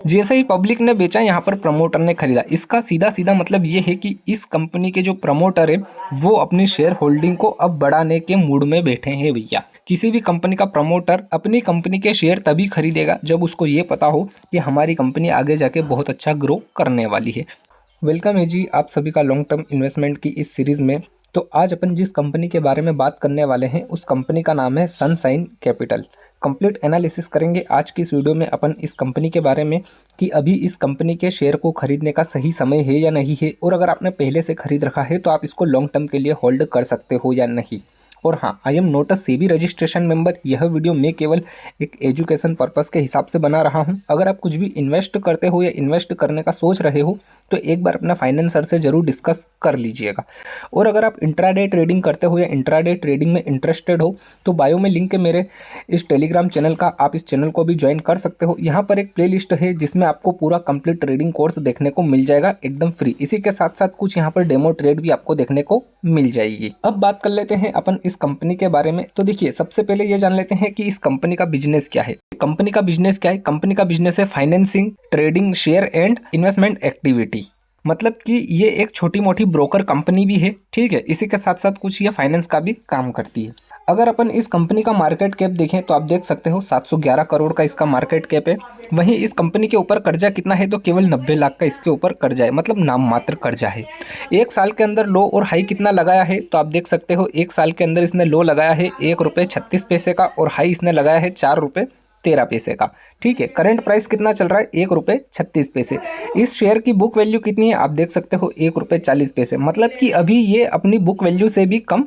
जैसे ही पब्लिक ने बेचा, यहाँ पर प्रमोटर ने खरीदा। इसका सीधा सीधा मतलब ये है कि इस कंपनी के जो प्रमोटर है वो अपनी शेयर होल्डिंग को अब बढ़ाने के मूड में बैठे हैं भैया। किसी भी कंपनी का प्रमोटर अपनी कंपनी के शेयर तभी खरीदेगा जब उसको ये पता हो कि हमारी कंपनी आगे जाके बहुत अच्छा ग्रो करने वाली है। वेलकम है जी आप सभी का लॉन्ग टर्म इन्वेस्टमेंट की इस सीरीज़ में। तो आज अपन जिस कंपनी के बारे में बात करने वाले हैं उस कंपनी का नाम है सनशाइन कैपिटल। कंप्लीट एनालिसिस करेंगे आज की इस वीडियो में अपन इस कंपनी के बारे में कि अभी इस कंपनी के शेयर को खरीदने का सही समय है या नहीं है, और अगर आपने पहले से खरीद रखा है तो आप इसको लॉन्ग टर्म के लिए होल्ड कर सकते हो या नहीं। और हाँ, I am not a SEBI registration member. यह वीडियो मैं केवल एक एजुकेशन पर्पस के हिसाब से बना रहा हूं। अगर आप कुछ भी इन्वेस्ट करते हो या इन्वेस्ट करने का सोच रहे हो तो एक बार अपना फाइनेंसर से जरूर डिस्कस कर लीजिएगा। और अगर आप इंट्राडे ट्रेडिंग करते हो या इंट्राडे ट्रेडिंग में इंटरेस्टेड हो तो बायो में लिंक है मेरे इस टेलीग्राम चैनल का, आप इस चैनल को भी ज्वाइन कर सकते हो। यहाँ पर एक प्लेलिस्ट है जिसमें आपको पूरा कंप्लीट ट्रेडिंग कोर्स देखने को मिल जाएगा एकदम फ्री। इसी के साथ साथ कुछ यहाँ पर डेमो ट्रेड भी आपको देखने को मिल जाएगी। अब बात कर लेते हैं अपन इस कंपनी के बारे में। तो देखिए, सबसे पहले ये जान लेते हैं कि इस कंपनी का बिजनेस क्या है। कंपनी का बिजनेस क्या है? कंपनी का बिजनेस है financing, trading, share and investment activity. मतलब कि ये एक छोटी मोटी ब्रोकर कंपनी भी है, ठीक है। इसी के साथ साथ कुछ ये फाइनेंस का भी काम करती है। अगर अपन इस कंपनी का मार्केट कैप देखें तो आप देख सकते हो 711 करोड़ का इसका मार्केट कैप है। वहीं इस कंपनी के ऊपर कर्जा कितना है? तो केवल 90 लाख का इसके ऊपर कर्जा है, मतलब नाम मात्र कर्जा है। एक साल के अंदर लो और हाई कितना लगाया है तो आप देख सकते हो एक साल के अंदर इसने लो लगाया है ₹1.36 का, और हाई इसने लगाया है ₹4.13 का, ठीक है। करंट प्राइस कितना चल रहा है? ₹1.36। इस शेयर की बुक वैल्यू कितनी है? आप देख सकते हो ₹1.40, मतलब कि अभी ये अपनी बुक वैल्यू से भी कम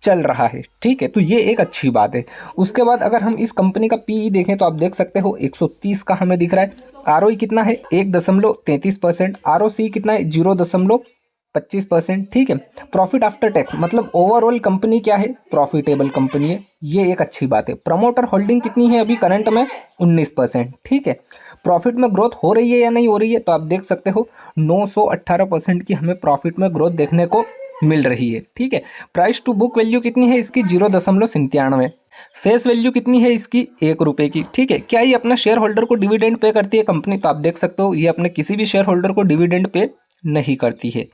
चल रहा है, ठीक है। तो ये एक अच्छी बात है। उसके बाद अगर हम इस कंपनी का पीई देखें तो आप देख सकते हो 130 का हमें दिख रहा है। आरओई कितना है? 1.33%। आरओसी कितना है? 0.25%, ठीक है। प्रॉफिट आफ्टर टैक्स, मतलब ओवरऑल कंपनी क्या है? प्रॉफिटेबल कंपनी है, ये एक अच्छी बात है। प्रमोटर होल्डिंग कितनी है अभी करंट में? 19%, ठीक है। प्रॉफिट में ग्रोथ हो रही है या नहीं हो रही है? तो आप देख सकते हो 918% की हमें प्रॉफिट में ग्रोथ देखने को मिल रही है, ठीक है। प्राइस टू बुक वैल्यू कितनी है इसकी? 0.97। फेस वैल्यू कितनी है इसकी? ₹1 की, ठीक है। क्या ये अपना शेयर होल्डर को डिविडेंड पे करती है कंपनी? तो आप देख सकते हो ये अपने किसी भी शेयर होल्डर को डिविडेंड पे नहीं करती है।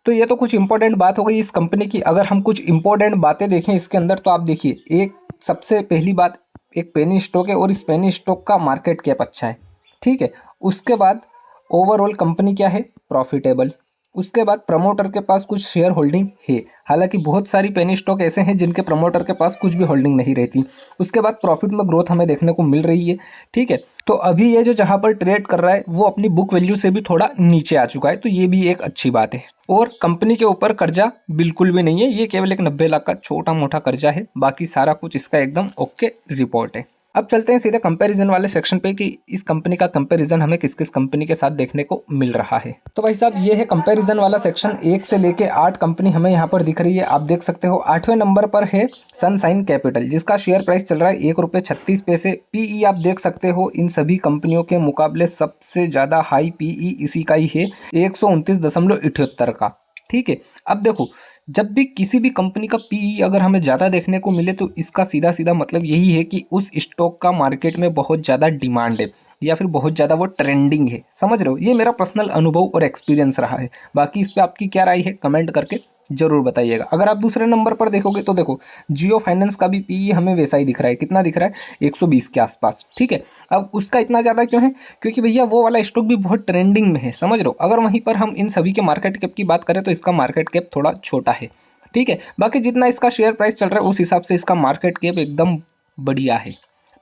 तो ये तो कुछ इंपॉर्टेंट बात हो गई इस कंपनी की। अगर हम कुछ इंपॉर्टेंट बातें देखें इसके अंदर तो आप देखिए, एक सबसे पहली बात, एक पेनी स्टॉक है और इस पेनी स्टॉक का मार्केट कैप अच्छा है, ठीक है। उसके बाद ओवरऑल कंपनी क्या है? प्रॉफिटेबल। उसके बाद प्रमोटर के पास कुछ शेयर होल्डिंग है, हालांकि बहुत सारी पेनी स्टॉक ऐसे हैं जिनके प्रमोटर के पास कुछ भी होल्डिंग नहीं रहती। उसके बाद प्रॉफिट में ग्रोथ हमें देखने को मिल रही है, ठीक है। तो अभी ये जो जहां पर ट्रेड कर रहा है वो अपनी बुक वैल्यू से भी थोड़ा नीचे आ चुका है, तो ये भी एक अच्छी बात है। और कंपनी के ऊपर कर्जा बिल्कुल भी नहीं है, ये केवल एक 90 लाख का छोटा मोटा कर्जा है, बाकी सारा कुछ इसका एकदम ओके रिपोर्ट है। अब चलते हैं सीधे कंपैरिजन वाले सेक्शन पे कि इस कंपनी का कंपैरिजन हमें किस किस कंपनी के साथ देखने को मिल रहा है। तो भाई साहब, ये है कंपैरिजन वाला सेक्शन। 1 से लेके 8 कंपनी हमें यहाँ पर दिख रही है, आप देख सकते हो। 8वें नंबर पर है सनशाइन कैपिटल, जिसका शेयर प्राइस चल रहा है ₹1.36। पीई आप देख सकते हो इन सभी कंपनियों के मुकाबले सबसे ज्यादा हाई पीई इसी का ही है, 129.78 का, ठीक है। अब देखो, जब भी किसी भी कंपनी का पीई अगर हमें ज़्यादा देखने को मिले तो इसका सीधा सीधा मतलब यही है कि उस स्टॉक का मार्केट में बहुत ज़्यादा डिमांड है या फिर बहुत ज़्यादा वो ट्रेंडिंग है, समझ रहे हो। ये मेरा पर्सनल अनुभव और एक्सपीरियंस रहा है। बाकी इस पर आपकी क्या राय है कमेंट करके जरूर बताइएगा। अगर आप दूसरे नंबर पर देखोगे तो देखो, जियो फाइनेंस का भी पीई हमें वैसा ही दिख रहा है। कितना दिख रहा है? 120 के आसपास, ठीक है। अब उसका इतना ज़्यादा क्यों है? क्योंकि भैया वो वाला स्टॉक भी बहुत ट्रेंडिंग में है, समझ रहे हो। अगर वहीं पर हम इन सभी के मार्केट कैप की बात करें तो इसका मार्केट कैप थोड़ा छोटा है, ठीक है। बाकी जितना इसका शेयर प्राइस चल रहा है उस हिसाब से इसका मार्केट कैप एकदम बढ़िया है,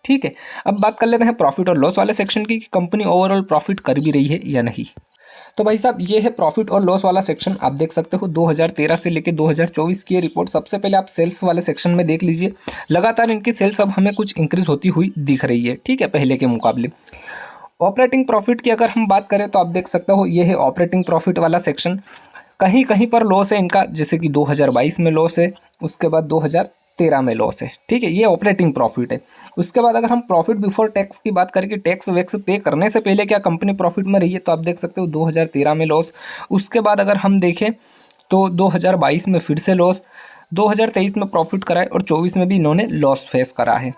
ठीक है। अब बात कर लेते हैं प्रॉफिट और लॉस वाले सेक्शन की, कंपनी ओवरऑल प्रॉफिट कर भी रही है या नहीं। तो भाई साहब, ये है प्रॉफिट और लॉस वाला सेक्शन। आप देख सकते हो 2013 से लेकर 2024 की रिपोर्ट। सबसे पहले आप सेल्स वाले सेक्शन में देख लीजिए, लगातार इनकी सेल्स अब हमें कुछ इंक्रीज होती हुई दिख रही है, ठीक है, पहले के मुकाबले। ऑपरेटिंग प्रॉफिट की अगर हम बात करें तो आप देख सकते हो ये है ऑपरेटिंग प्रॉफिट वाला सेक्शन। कहीं कहीं पर लॉस है इनका, जैसे कि 2022 में लॉस है, उसके बाद 2013 में लॉस है, ठीक है। ये ऑपरेटिंग प्रॉफिट है। उसके बाद अगर हम प्रॉफिट बिफोर टैक्स की बात करें कि टैक्स वैक्स पे करने से पहले क्या कंपनी प्रॉफिट में रही है, तो आप देख सकते हो 2013 में लॉस। उसके बाद अगर हम देखें तो 2022 में फिर से लॉस, 2023 में प्रॉफिट करा है और 24 में भी इन्होंने लॉस फेस करा है।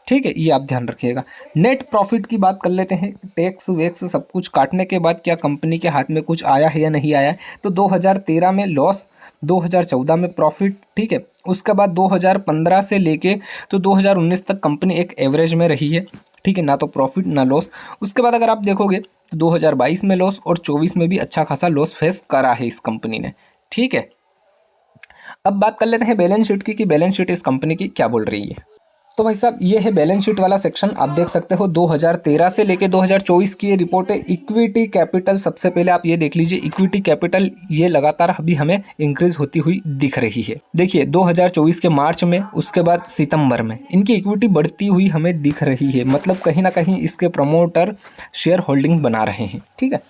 ठीक है, ये आप ध्यान रखिएगा। नेट प्रॉफिट की बात कर लेते हैं। टैक्स वैक्स सब कुछ काटने के बाद क्या कंपनी के हाथ में कुछ आया है या नहीं आया है। तो 2013 में लॉस, 2014 में प्रॉफिट, ठीक है। उसके बाद 2015 से लेके तो 2019 तक कंपनी एक एवरेज में रही है, ठीक है, ना तो प्रॉफिट ना लॉस। उसके बाद अगर आप देखोगे तो 2022 में लॉस और 24 में भी अच्छा खासा लॉस फेस करा है इस कंपनी ने, ठीक है। अब बात कर लेते हैं बैलेंस शीट की, कि बैलेंस शीट इस कंपनी की क्या बोल रही है। तो भाई साहब ये है बैलेंस शीट वाला सेक्शन। आप देख सकते हो 2013 से लेके 2024 की ये रिपोर्ट है। इक्विटी कैपिटल, सबसे पहले आप ये देख लीजिए, इक्विटी कैपिटल ये लगातार अभी हमें इंक्रीज होती हुई दिख रही है। देखिए 2024 के मार्च में, उसके बाद सितंबर में इनकी इक्विटी बढ़ती हुई हमें दिख रही है। मतलब कहीं ना कहीं इसके प्रमोटर शेयर होल्डिंग बना रहे हैं, ठीक है।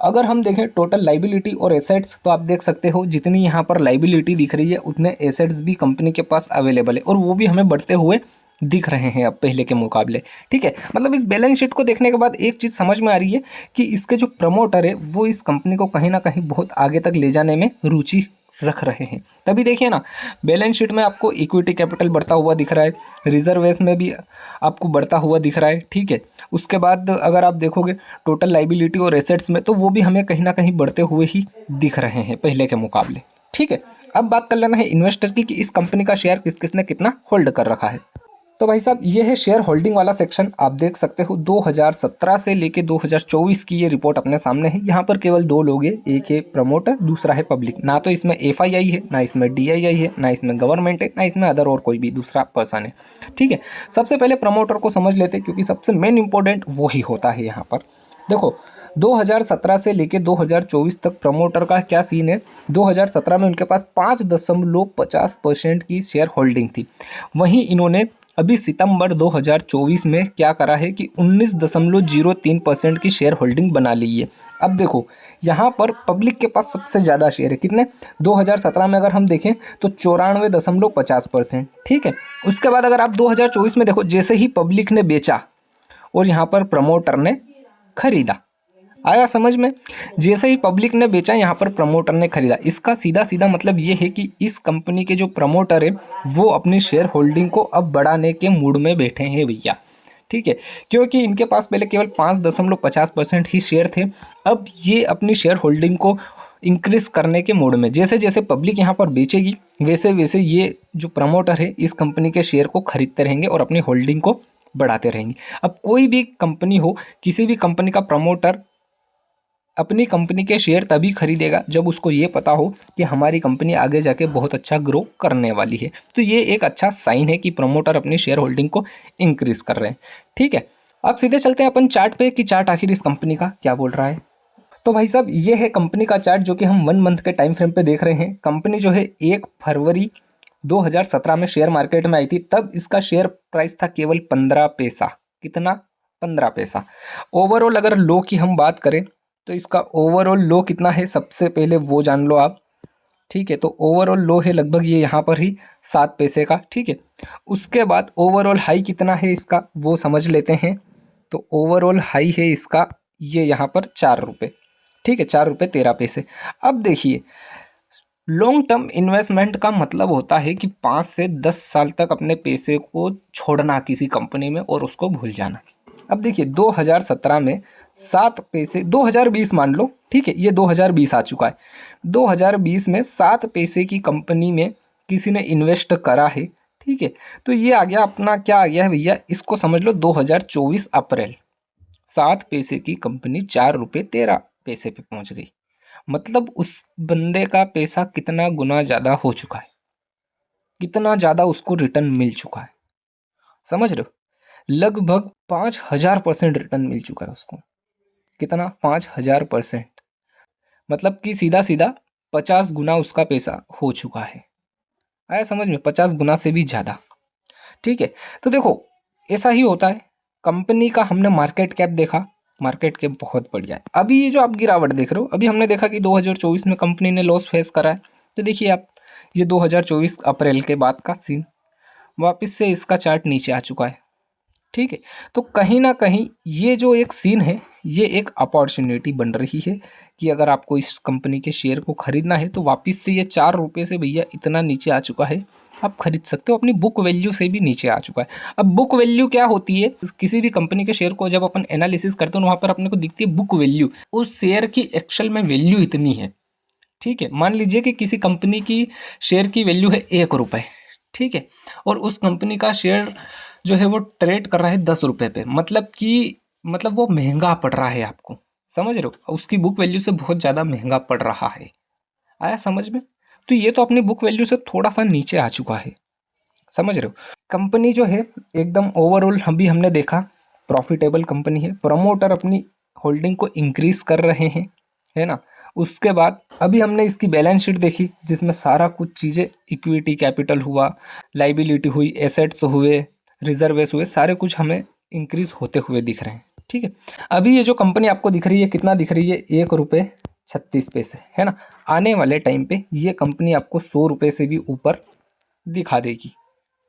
अगर हम देखें टोटल लाइबिलिटी और एसेट्स, तो आप देख सकते हो जितनी यहाँ पर लाइबिलिटी दिख रही है उतने एसेट्स भी कंपनी के पास अवेलेबल है, और वो भी हमें बढ़ते हुए दिख रहे हैं अब पहले के मुकाबले, ठीक है। मतलब इस बैलेंस शीट को देखने के बाद एक चीज़ समझ में आ रही है कि इसके जो प्रमोटर है वो इस कंपनी को कहीं ना कहीं बहुत आगे तक ले जाने में रुचि रख रहे हैं। तभी देखिए ना, बैलेंस शीट में आपको इक्विटी कैपिटल बढ़ता हुआ दिख रहा है, रिजर्वेस में भी आपको बढ़ता हुआ दिख रहा है, ठीक है। उसके बाद अगर आप देखोगे टोटल लाइबिलिटी और एसेट्स में, तो वो भी हमें कहीं ना कहीं बढ़ते हुए ही दिख रहे हैं पहले के मुकाबले, ठीक है। अब बात कर लेना है इन्वेस्टर की, कि इस कंपनी का शेयर किस किसने कितना होल्ड कर रखा है। तो भाई साहब ये है शेयर होल्डिंग वाला सेक्शन। आप देख सकते हो 2017 से लेके 2024 की ये रिपोर्ट अपने सामने है। यहाँ पर केवल दो लोग हैं, एक है प्रमोटर, दूसरा है पब्लिक। ना तो इसमें FII है, ना इसमें DII है, ना इसमें गवर्नमेंट है, ना इसमें अदर और कोई भी दूसरा पर्सन है, ठीक है। सबसे पहले प्रमोटर को समझ लेते, क्योंकि सबसे मेन इंपॉर्टेंट वो ही होता है यहाँ पर। देखो 2017 से लेके 2024 तक प्रमोटर का क्या सीन है। 2017 में उनके पास 5.50% की शेयर होल्डिंग थी। वहीं इन्होंने अभी सितंबर 2024 में क्या करा है कि 19.03% की शेयर होल्डिंग बना ली है। अब देखो यहाँ पर पब्लिक के पास सबसे ज़्यादा शेयर है, कितने, 2017 में अगर हम देखें तो 94.50%, ठीक है। उसके बाद अगर आप 2024 में देखो, जैसे ही पब्लिक ने बेचा और यहाँ पर प्रमोटर ने खरीदा, आया समझ में। जैसे ही पब्लिक ने बेचा, यहाँ पर प्रमोटर ने खरीदा। इसका सीधा सीधा मतलब ये है कि इस कंपनी के जो प्रमोटर है वो अपनी शेयर होल्डिंग को अब बढ़ाने के मूड में बैठे हैं भैया, ठीक है। क्योंकि इनके पास पहले केवल 5.50% ही शेयर थे, अब ये अपनी शेयर होल्डिंग को इंक्रीज करने के मूड में। जैसे जैसे पब्लिक यहाँ पर बेचेगी वैसे वैसे ये जो प्रमोटर है इस कंपनी के शेयर को खरीदते रहेंगे और अपनी होल्डिंग को बढ़ाते रहेंगे। अब कोई भी कंपनी हो, किसी भी कंपनी का प्रमोटर अपनी कंपनी के शेयर तभी खरीदेगा जब उसको ये पता हो कि हमारी कंपनी आगे जाके बहुत अच्छा ग्रो करने वाली है। तो ये एक अच्छा साइन है कि प्रमोटर अपनी शेयर होल्डिंग को इंक्रीज कर रहे हैं, ठीक है। अब सीधे चलते हैं अपन चार्ट पे, कि चार्ट आखिर इस कंपनी का क्या बोल रहा है। तो भाई साहब ये है कंपनी का चार्ट, जो कि हम 1 मंथ के टाइम फ्रेम पे देख रहे हैं। कंपनी जो है 1 फरवरी 2017 में शेयर मार्केट में आई थी, तब इसका शेयर प्राइस था केवल 15 पैसा। कितना, 15 पैसा। ओवरऑल अगर लो की हम बात करें तो इसका ओवरऑल लो कितना है, सबसे पहले वो जान लो आप, ठीक है। तो ओवरऑल लो है लगभग ये यहाँ पर ही 7 पैसे का, ठीक है। उसके बाद ओवरऑल हाई कितना है इसका वो समझ लेते हैं। तो ओवरऑल हाई है इसका ये यहाँ पर 4 रुपये, ठीक है, 4 रुपये 13 पैसे। अब देखिए लॉन्ग टर्म इन्वेस्टमेंट का मतलब होता है कि 5 से 10 साल तक अपने पैसे को छोड़ना किसी कंपनी में और उसको भूल जाना। अब देखिए 2017 में 7 पैसे, 2020 मान लो, ठीक है, ये 2020 आ चुका है। 2020 में 7 पैसे की कंपनी में किसी ने इन्वेस्ट करा है, ठीक है। तो ये आ गया अपना, क्या आ गया है भैया, इसको समझ लो 2024 अप्रैल। 7 पैसे की कंपनी 4 रुपये 13 पैसे पे पहुंच गई। मतलब उस बंदे का पैसा कितना गुना ज़्यादा हो चुका है, कितना ज़्यादा उसको रिटर्न मिल चुका है, समझ रहे हो। लगभग 5000% रिटर्न मिल चुका है उसको। कितना, 5000%। मतलब कि सीधा सीधा 50 गुना उसका पैसा हो चुका है। आया समझ में, 50 गुना से भी ज़्यादा, ठीक है। तो देखो ऐसा ही होता है। कंपनी का हमने मार्केट कैप देखा, मार्केट कैप बहुत बढ़िया है। अभी ये जो आप गिरावट देख रहे हो, अभी हमने देखा कि 2024 में कंपनी ने लॉस फेस करा है। तो देखिए आप, ये 2024 अप्रैल के बाद का सीन, वापस से इसका चार्ट नीचे आ चुका है, ठीक है। तो कहीं ना कहीं ये जो एक सीन है, ये एक अपॉर्चुनिटी बन रही है कि अगर आपको इस कंपनी के शेयर को खरीदना है तो वापस से ये 4 रुपये से भैया इतना नीचे आ चुका है, आप खरीद सकते हो। अपनी बुक वैल्यू से भी नीचे आ चुका है। अब बुक वैल्यू क्या होती है, किसी भी कंपनी के शेयर को जब अपन एनालिसिस करते हैं वहाँ पर अपने को दिखती है बुक वैल्यू, उस शेयर की एक्चुअल में वैल्यू इतनी है। ठीक है, मान लीजिए कि किसी कंपनी की शेयर की वैल्यू है 1 रुपये, ठीक है, और उस कंपनी का शेयर जो है वो ट्रेड कर रहा है 10 रुपये पे, मतलब वो महंगा पड़ रहा है आपको, समझ रहे हो, उसकी बुक वैल्यू से बहुत ज़्यादा महंगा पड़ रहा है। आया समझ में? तो ये तो अपनी बुक वैल्यू से थोड़ा सा नीचे आ चुका है, समझ रहे हो। कंपनी जो है एकदम ओवरऑल अभी हमने देखा प्रॉफिटेबल कंपनी है, प्रमोटर अपनी होल्डिंग को इंक्रीज कर रहे हैं, है ना। उसके बाद अभी हमने इसकी बैलेंस शीट देखी जिसमें सारा कुछ चीज़ें, इक्विटी कैपिटल हुआ, लाइबिलिटी हुई, एसेट्स हुए, रिजर्वेस हुए, सारे कुछ हमें इंक्रीज होते हुए दिख रहे हैं। ठीक है, अभी ये जो कंपनी आपको दिख रही है कितना दिख रही है, 1 रुपये 36 पैसे, है ना। आने वाले टाइम पे ये कंपनी आपको 100 रुपये से भी ऊपर दिखा देगी।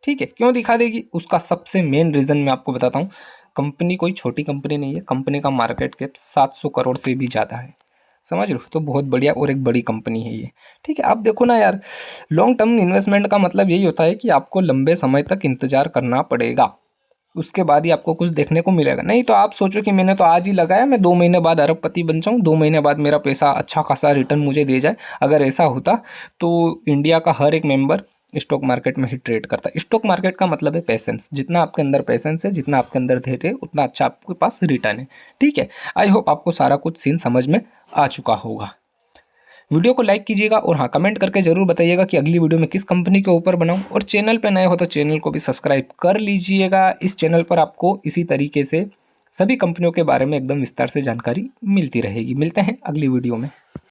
ठीक है, क्यों दिखा देगी, उसका सबसे मेन रीज़न मैं आपको बताता हूँ। कंपनी कोई छोटी कंपनी नहीं है, कंपनी का मार्केट कैप 700 करोड़ से भी ज़्यादा है, समझ रहे हो। तो बहुत बढ़िया और एक बड़ी कंपनी है ये। ठीक है, आप देखो ना यार, लॉन्ग टर्म इन्वेस्टमेंट का मतलब यही होता है कि आपको लंबे समय तक इंतजार करना पड़ेगा, उसके बाद ही आपको कुछ देखने को मिलेगा। नहीं तो आप सोचो कि मैंने तो आज ही लगाया, मैं 2 महीने बाद अरबपति बन जाऊँ, 2 महीने बाद मेरा पैसा अच्छा खासा रिटर्न मुझे दे जाए। अगर ऐसा होता तो इंडिया का हर एक मेंबर स्टॉक मार्केट में ही ट्रेड करता है। स्टॉक मार्केट का मतलब है पैसेंस, जितना आपके अंदर पैसेंस है, जितना आपके अंदर धैर्य है, उतना अच्छा आपके पास रिटर्न है। ठीक है, आई होप आपको सारा कुछ सीन समझ में आ चुका होगा। वीडियो को लाइक कीजिएगा और हाँ, कमेंट करके जरूर बताइएगा कि अगली वीडियो में किस कंपनी के ऊपर बनाऊं, और चैनल पे नए हो तो चैनल को भी सब्सक्राइब कर लीजिएगा। इस चैनल पर आपको इसी तरीके से सभी कंपनियों के बारे में एकदम विस्तार से जानकारी मिलती रहेगी। मिलते हैं अगली वीडियो में।